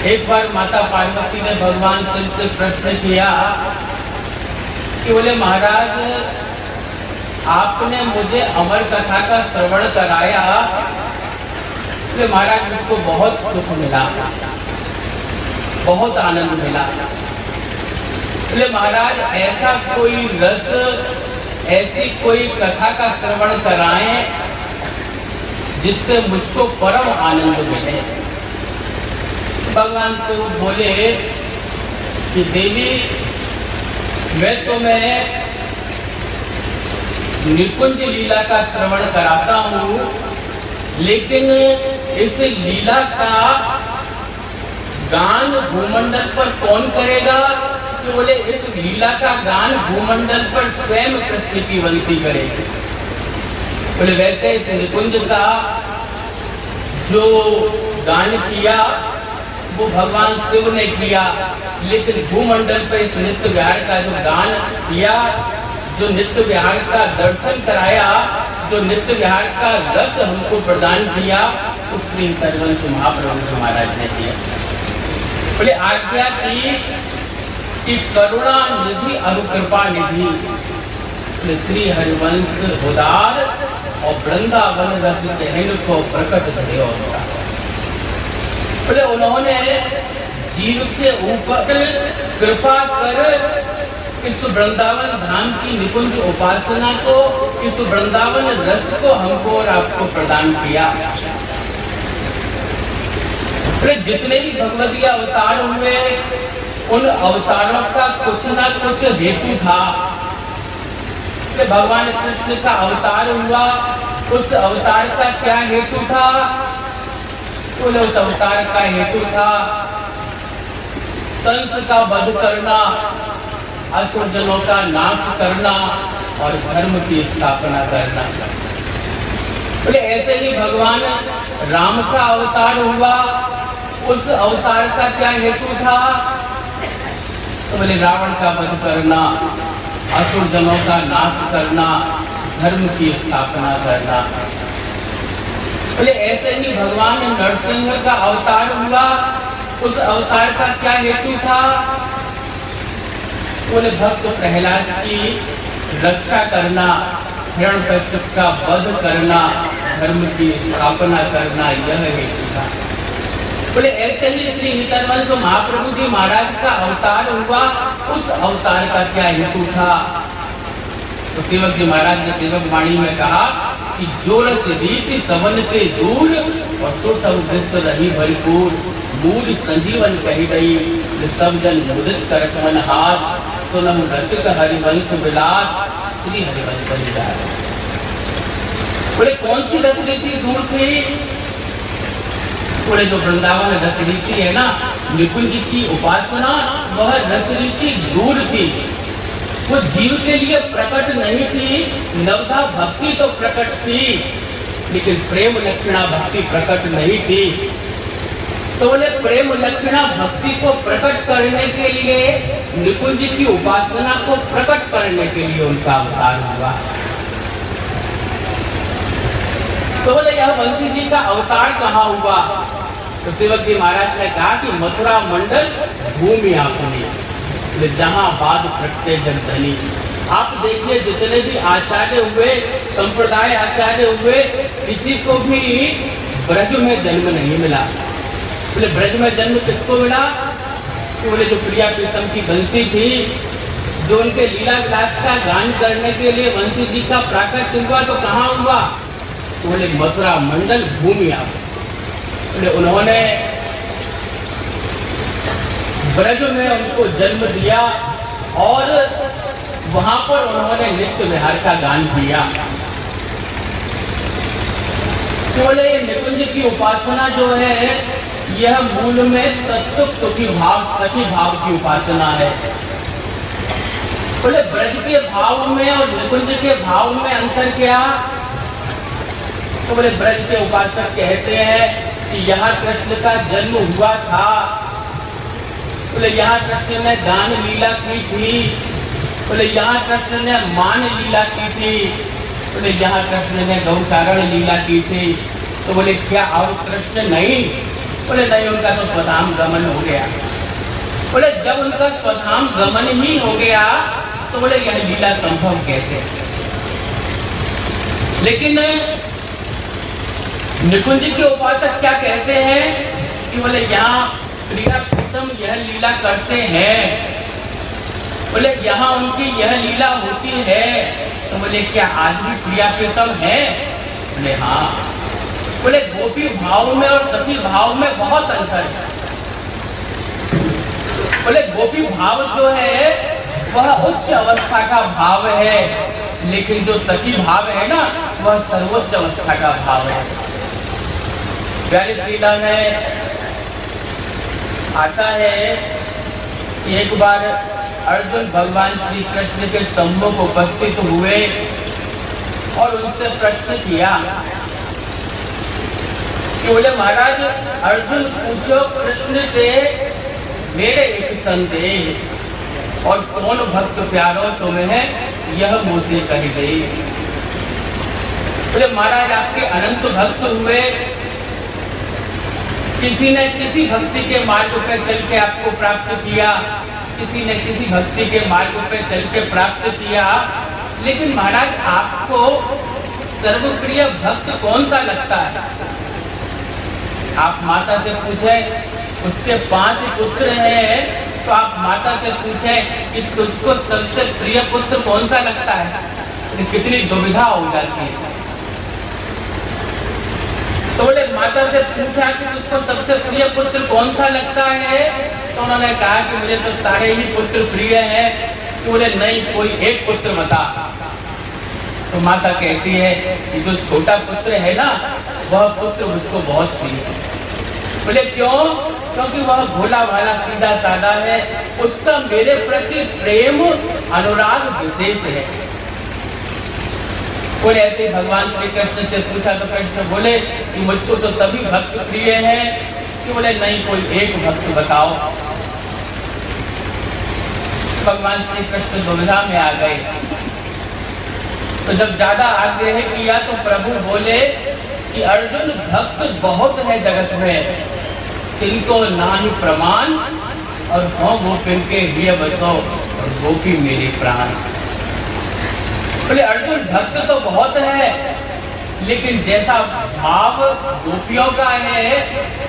एक बार माता पार्वती ने भगवान शिव से प्रश्न किया कि बोले महाराज, आपने मुझे अमर कथा का श्रवण कराया, बोले महाराज मुझको बहुत सुख मिला, बहुत आनंद मिला। बोले महाराज ऐसा कोई रस, ऐसी कोई कथा का श्रवण कराएं जिससे मुझको परम आनंद मिले। भगवान तो बोले कि देवी, मैं तुम्हें निकुंज लीला का श्रवण कराता हूँ, लेकिन इस लीला का गान भूमंडल पर कौन करेगा? तो बोले इस लीला का गान भूमंडल पर स्वयं कृष्ण की वंशी करेगी। बोले वैसे इस निकुंज का जो गान किया वो भगवान शिव ने किया, लेकिन भूमंडल पर इस नित्य विहार का जो गान किया, जो नित्य विहार का दर्शन कराया, जो नित्य विहार का रस हमको प्रदान किया, उस श्री हरिवंश महाप्रभु महाराज ने किया। बोले आज्ञा की कि करुणा निधि और कृपा निधि श्री हरिवंश उदार और वृंदावन रस कहन को प्रकट करे। बोले उन्होंने जीव के ऊपर कृपा कर इस वृंदावन धाम की निकुंज उपासना को, इस वृंदावन रस को हमको और आपको प्रदान किया। जितने भी भगवती अवतार हुए, उन अवतारों का कुछ ना कुछ हेतु था। भगवान कृष्ण का अवतार हुआ, उस अवतार का क्या हेतु था? उस अवतार का हेतु था कंस का वध करना, असुरजनों का नाश करना और धर्म की स्थापना करना। बोले ऐसे ही भगवान राम का अवतार हुआ, उस अवतार का क्या हेतु था? तो बोले रावण का वध करना, असुरजनों का नाश करना, धर्म की स्थापना करना। बोले ऐसे ही भगवान नरसिंह का अवतार हुआ, उस अवतार का क्या हेतु था? बोले भक्त प्रहलाद की रक्षा करना, हिरण्यकश्यप का वध करना, धर्म की स्थापना करना, यह हेतु था। बोले ऐसे ही श्री हरिवंश महाप्रभु जी महाराज का अवतार हुआ, उस अवतार का क्या हेतु था? तो सेवक जी महाराज ने सेवक वाणी में कहा कि जोरस रीति सवन के दूर और तो सब विश्व रही भरपूर, मूल संजीवन कही गई, सब जन मुदित कर मन हाथ, सुनम रसिक हरिवंश विलास, श्री हरिवंश विलास। बोले कौन सी रस रीति दूर थी? बोले जो वृंदावन रस रीति है ना, निकुंज की उपासना, वह रस रीति दूर थी। वो जीव के लिए प्रकट नहीं थी। नवधा भक्ति तो प्रकट थी, लेकिन प्रेम लक्षणा भक्ति प्रकट नहीं थी। तो बोले प्रेम लक्षणा भक्ति को प्रकट करने के लिए, निकुंज की उपासना को प्रकट करने के लिए उनका अवतार हुआ। तो बोले यह बंसी जी का अवतार कहाँ हुआ? तो सेवक जी महाराज ने कहा कि मथुरा मंडल भूमि आपने, जहां बाद प्रत्यय जगधनी। आप देखिए जितने भी आचार्य हुए, संप्रदाय आचार्य हुए, किसी को भी ब्रज में जन्म नहीं मिला। बोले ब्रज में जन्म किसको मिला? तो बोले जो प्रिया प्रीतम की बंसी थी, जो उनके लीला विलास का गान करने के लिए बंसी जी का प्राकट्य हुआ, तो कहाँ हुआ? तो बोले मथुरा मंडल भूमि आप। बोले उन्होंने ब्रज में उनको जन्म दिया और वहां पर उन्होंने नित्य विहार का गान किया। बोले निकुंज की उपासना जो है, यह मूल में तत्व सुखी भाव, सखी भाव की उपासना है। बोले ब्रज के भाव में और निकुंज के भाव में अंतर क्या? तो बोले ब्रज के उपासक कहते हैं कि यहाँ कृष्ण का जन्म हुआ था। बोले यहाँ कृष्ण ने दान लीला की थी। बोले यहाँ कृष्ण ने मान लीला की थी। बोले यहाँ कृष्ण ने गौचारण लीला की थी। तो बोले क्या और कृष्ण नहीं? बोले नहीं, उनका तो स्वधाम गमन हो गया। बोले जब उनका स्वधाम गमन ही हो गया तो बोले यह लीला संभव कैसे? लेकिन निकुंज के उपासक क्या कहते हैं कि बोले यहाँ प्रिया प्रीतम यह लीला करते हैं। बोले यहाँ उनकी यह लीला होती है तो बोले क्या आदमी प्रिया प्रीतम है? बोले हाँ। बोले गोपी भाव में और सती भाव में बहुत अंतर है। बोले गोपी भाव जो है वह उच्च अवस्था का भाव है, लेकिन जो सती भाव है ना वह सर्वोच्च अवस्था का भाव है। प्यारी लीला में आता है कि एक बार अर्जुन भगवान श्री कृष्ण के सम्मुख उपस्थित हुए और उनसे प्रश्न किया कि बोले महाराज, अर्जुन पूछो कृष्ण से मेरे एक संदेह, और कौन भक्त प्यारो तुम्हें यह मुझे कह गई। बोले महाराज आपके अनंत भक्त हुए, किसी ने किसी भक्ति के मार्ग पे चल के आपको प्राप्त किया, किसी ने किसी भक्ति के मार्ग पे चल के प्राप्त किया, लेकिन महाराज आपको सर्वप्रिय भक्त कौन सा लगता है? आप माता से पूछे, उसके 5 पुत्र हैं, तो आप माता से पूछे कि तुझको सबसे प्रिय पुत्र कौन सा लगता है, तो कितनी दुविधा हो जाती है। तो बोले माता से पूछा कि तुझको सबसे प्रिय पुत्र कौन सा लगता है, तो उन्होंने कहा कि मुझे तो सारे ही पुत्र प्रिय हैं। तो बोले नहीं, कोई एक पुत्र बता। तो माता कहती है कि जो छोटा पुत्र है ना वह पुत्र मुझको बहुत प्रिय है। बोले क्यों? क्योंकि वह भोला भाला सीधा साधा है, उसका मेरे प्रति प्रेम अनुराग विशेष है। बोले ऐसे भगवान श्री कृष्ण से पूछा तो कृष्ण बोले कि मुझको तो सभी भक्त प्रिय हैं। कि बोले नहीं, कोई एक भक्त बताओ। भगवान श्री कृष्ण दुविधा में आ गए। तो जब ज्यादा आग्रह किया तो प्रभु बोले कि अर्जुन भक्त बहुत है जगत में, इनको ना ही प्रमाण, और हो गोपिन के लिए बसो और गोपी मेरे प्राण। बोले अर्जुन भक्त तो बहुत है, लेकिन जैसा भाव गोपियों का है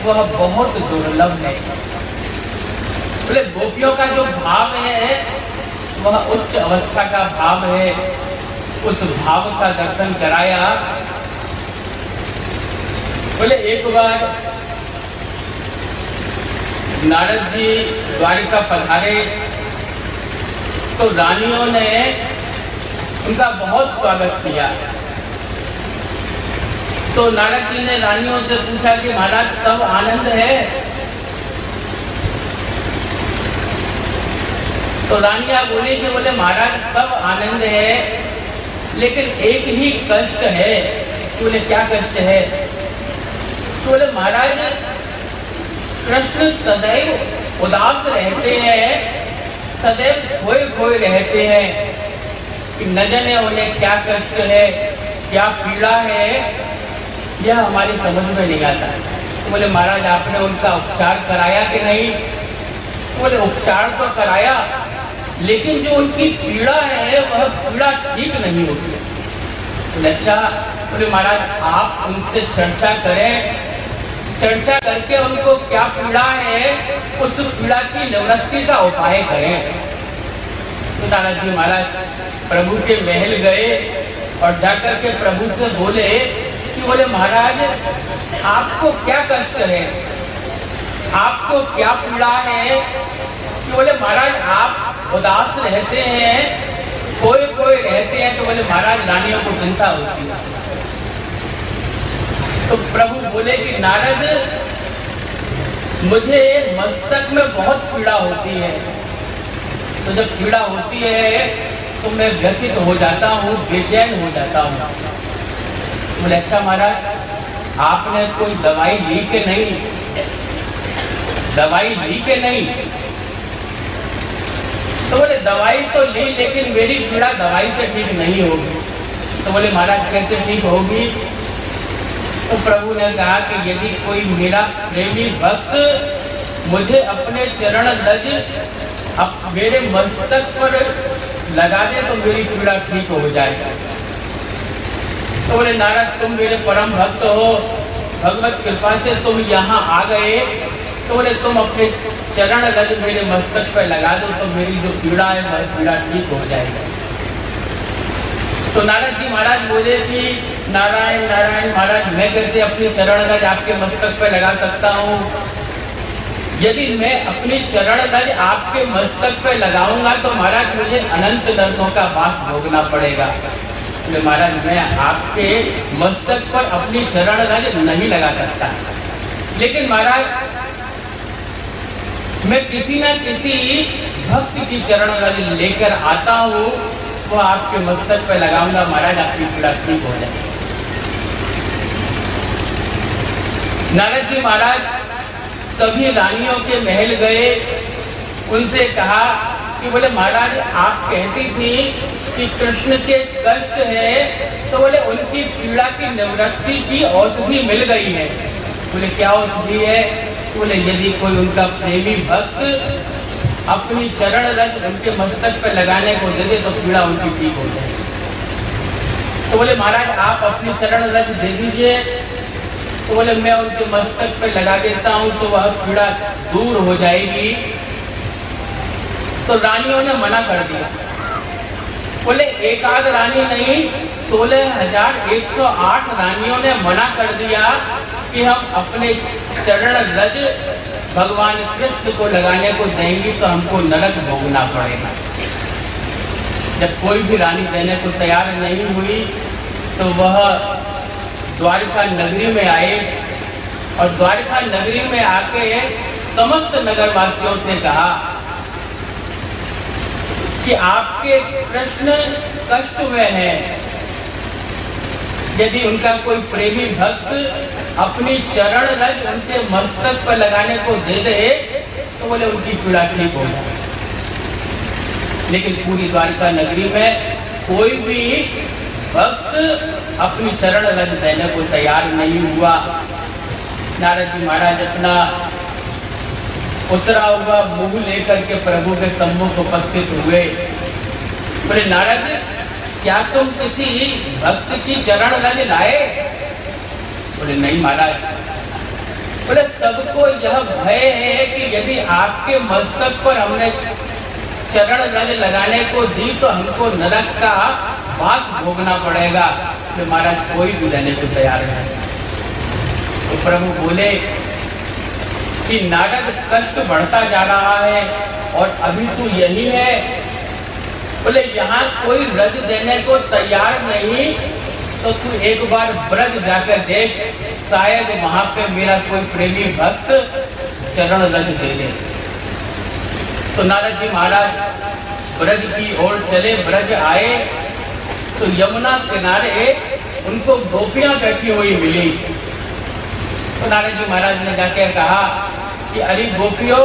वह बहुत दुर्लभ है। बोले गोपियों का जो भाव है वह उच्च अवस्था का भाव है। उस भाव का दर्शन कराया। बोले एक बार नारद जी द्वारिका पधारे तो रानियों ने उनका बहुत स्वागत किया। तो नारद जी ने रानियों से पूछा कि महाराज सब आनंद है? तो रानियां बोली कि बोले महाराज सब आनंद है, लेकिन एक ही कष्ट है। बोले क्या कष्ट है? तो बोले महाराज कृष्ण सदैव उदास रहते हैं, सदैव खोए खोए रहते हैं कि न जाने उन्हें क्या कष्ट है, क्या पीड़ा है, यह हमारी समझ में नहीं आता। तो बोले महाराज आपने उनका उपचार कराया कि नहीं? तो बोले उपचार तो कराया, लेकिन जो उनकी पीड़ा है वह पीड़ा ठीक नहीं होती। बोले अच्छा। बोले महाराज आप उनसे चर्चा करें, चर्चा करके उनको क्या पीड़ा है उस पीड़ा की निवृत्ति का उपाय करें। तो नारद जी महाराज प्रभु के महल गए और जाकर के प्रभु से बोले कि बोले महाराज आपको क्या कष्ट है, आपको क्या पीड़ा है? कि बोले महाराज आप उदास रहते हैं, कोई कोई रहते हैं। तो बोले महाराज रानियों को चिंता होती है। तो प्रभु बोले कि नारद मुझे मस्तक में बहुत पीड़ा होती है, तो जब पीड़ा होती है तो मैं व्यथित हो जाता हूँ, बेचैन हो जाता हूँ। बोले अच्छा महाराज आपने कोई दवाई ली के नहीं? दवाई ली के नहीं? तो बोले दवाई तो ली, लेकिन मेरी पीड़ा दवाई से ठीक नहीं होगी। तो बोले महाराज कैसे ठीक होगी? तो प्रभु ने कहा कि यदि कोई मेरा प्रेमी भक्त मुझे अपने चरण रज मेरे मस्तक पर लगा दे तो मेरी पीड़ा ठीक हो जाएगी। तो बोले नारद तुम मेरे परम भक्त हो, भगवत कृपा से तुम यहाँ आ गए, तो बोले तुम अपने चरण रज मेरे मस्तक पर लगा दो तो मेरी जो पीड़ा है वह पीड़ा ठीक हो जाएगी। तो नारद जी महाराज बोले कि नारायण नारायण महाराज, मैं कैसे अपनी चरण रज आपके मस्तक पर लगा सकता हूँ? यदि मैं अपनी चरण रज आपके मस्तक पर लगाऊंगा तो महाराज मुझे अनंत नरकों का वास भोगना पड़ेगा। तो महाराज मैं आपके मस्तक पर अपनी चरण रज नहीं लगा सकता, लेकिन महाराज मैं किसी न किसी भक्त की चरण रज लेकर आता हूँ, वो आपके मस्तक पर लगाऊंगा, महाराज आपकी पीड़ा ठीक हो जाए। नारद जी महाराज सभी रानियों के महल गए, उनसे कहा कि बोले महाराज आप कहती थी कि कृष्ण के कष्ट है, तो बोले उनकी पीड़ा की निवृत्ति की औषधि मिल गई है। बोले क्या औषधि है? बोले यदि कोई उनका प्रेमी भक्त अपनी चरण रज उनके मस्तक पर लगाने को दे दे तो पीड़ा उनकी ठीक हो जाए। तो बोले महाराज आप अपनी चरण रज दे दीजिए। तो बोले मैं उनके मस्तक पर लगा देता हूँ तो वह पीड़ा दूर हो जाएगी। तो रानियों ने मना कर दिया। बोले एक आध रानी नहीं, 16,108 रानियों ने मना कर दिया कि हम अपने चरण रज भगवान कृष्ण को लगाने को देंगी तो हमको नरक भोगना पड़ेगा। जब कोई भी रानी देने को तैयार नहीं हुई तो वह द्वारका नगरी में आए और द्वारका नगरी में आके समस्त नगरवासियों से कहा कि आपके कृष्ण कष्ट में है, यदि उनका कोई प्रेमी भक्त अपनी चरण रज उनके मस्तक पर लगाने को दे दे तो बोले उनकी पीड़ा ठीक हो जाए। लेकिन पूरी द्वारका नगरी में कोई भी भक्त अपनी चरण रज देने को तैयार नहीं हुआ। नारद जी महाराज अपना उतरा हुआ मुंह लेकर के प्रभु के सम्मुख उपस्थित हुए। बोले नारद क्या तुम किसी भक्त की चरण रज लाए? बोले नहीं महाराज। बोले सबको यह भय है कि यदि आपके मस्तक पर हमने चरण रज लगाने को दी तो हमको नरक का वास भोगना पड़ेगा। तो महाराज कोई भी लेने को तैयार नहीं। तो प्रभु बोले कि नारद कष्ट बढ़ता जा रहा है और अभी तू यही है। बोले यहाँ कोई रज देने को तैयार नहीं तो तू एक बार ब्रज जाकर देख, शायद वहां पे मेरा कोई प्रेमी भक्त चरण रज दे दे। तो नारद जी महाराज ब्रज की ओर चले। ब्रज आए तो यमुना किनारे उनको गोपियां बैठी हुई मिली। तो नारद जी महाराज ने जाकर कहा कि अरे गोपियों,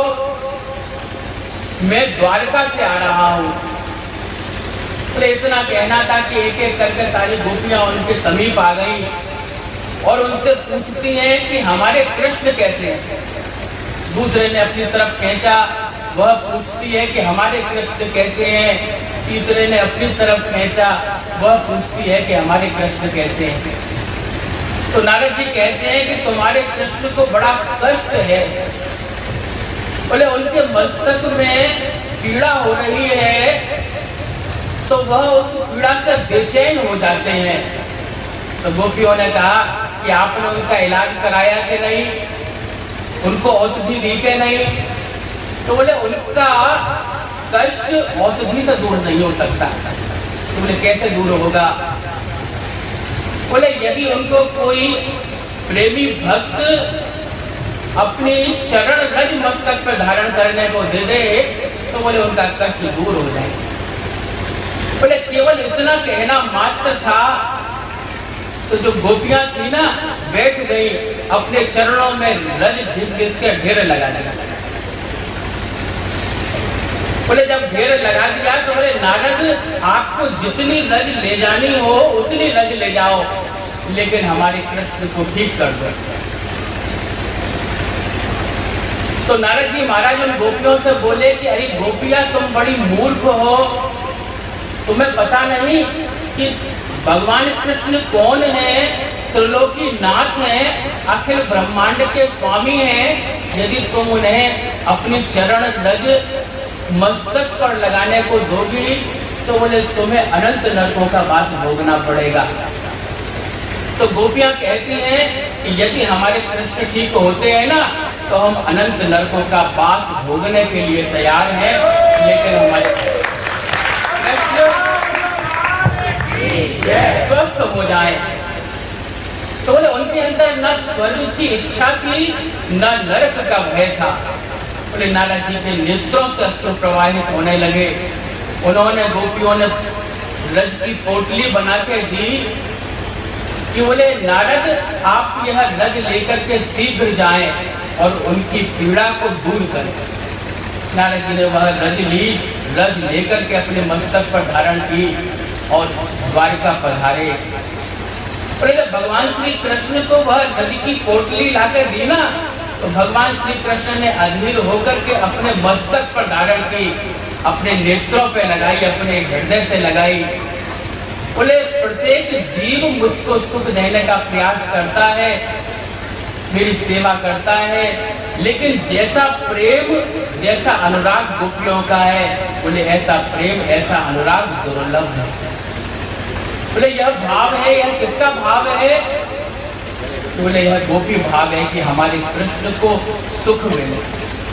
मैं द्वारका से आ रहा हूँ। तो इतना कहना था कि एक एक करके सारी गोपियां उनके समीप आ गई और उनसे पूछती हैं कि हमारे कृष्ण कैसे हैं। दूसरे ने अपनी तरफ खींचा, वह पूछती है कि हमारे कृष्ण कैसे हैं। तीसरे ने अपनी तरफ खींचा, वह पूछती है कि हमारे कृष्ण कैसे हैं। तो नारद जी कहते हैं कि तुम्हारे कृष्ण को बड़ा कष्ट है। बोले उनके मस्तक में पीड़ा हो रही है तो वह उस पीड़ा से बेचैन हो जाते हैं। तो गोपियों ने कहा कि आपने उनका इलाज कराया कि नहीं, उनको औषधि दी कि नहीं? तो बोले उनका कष्ट औषधि से दूर नहीं हो सकता। तो बोले कैसे दूर होगा? बोले यदि उनको कोई प्रेमी भक्त अपनी चरण रज मस्तक पर धारण करने को दे दे तो बोले उनका कष्ट दूर हो जाए। बोले केवल इतना कहना मात्र था तो जो गोपियां थी ना बैठ गई अपने चरणों में रज घिस घिस के ढेर लगा दिया। बोले जब ढेर लगा दिया तो बोले नारद आपको जितनी रज ले जानी हो उतनी रज ले जाओ, लेकिन हमारे कृष्ण को ठीक कर दो। तो नारद जी महाराज उन गोपियों से बोले कि अरे गोपियां, तुम बड़ी मूर्ख हो, तुम्हें पता नहीं कि भगवान कृष्ण कौन है, त्रिलोकी नाथ है, अखिल ब्रह्मांड के स्वामी हैं। यदि तुम उन्हें अपनी चरण रज मस्तक पर लगाने को दोगी तो बोले तुम्हें अनंत नरकों का वास भोगना पड़ेगा। तो गोपियां कहती हैं कि यदि हमारे कृष्ण ठीक होते हैं ना तो हम अनंत नरकों का वास भोगने के लिए तैयार हैं, लेकिन हमारे स्वस्थ हो जाए। तो बोले उनके अंदर न स्वर्ग की इच्छा थी न नरक का भय था। बोले नारद जी के नेत्रों से अश्रु प्रवाहित होने लगे। उन्होंने गोपियों ने रज की पोटली बना के दी कि बोले नारद, आप यह रज लेकर के शीघ्र जाएं और उनकी पीड़ा को दूर करें। नारद जी ने वह रज ली, रज लेकर के अपने मस्तक पर धारण की और द्वारिका पधारे। और जब भगवान श्री कृष्ण को वह रज की पोटली लाकर दी ना, तो भगवान श्री कृष्ण ने अधीर होकर के अपने मस्तक पर धारण की, अपने नेत्रों पे लगाई, अपने हृदय से लगाई। बोले प्रत्येक जीव मुझको सुख देने का प्रयास करता है, मेरी सेवा करता है, लेकिन जैसा प्रेम, जैसा अनुराग गोपियों का है, बोले ऐसा प्रेम, ऐसा अनुराग दुर्लभ है। बोले यह भाव है, यह किसका भाव है? बोले यह गोपी भाव है कि हमारे कृष्ण को सुख मिले।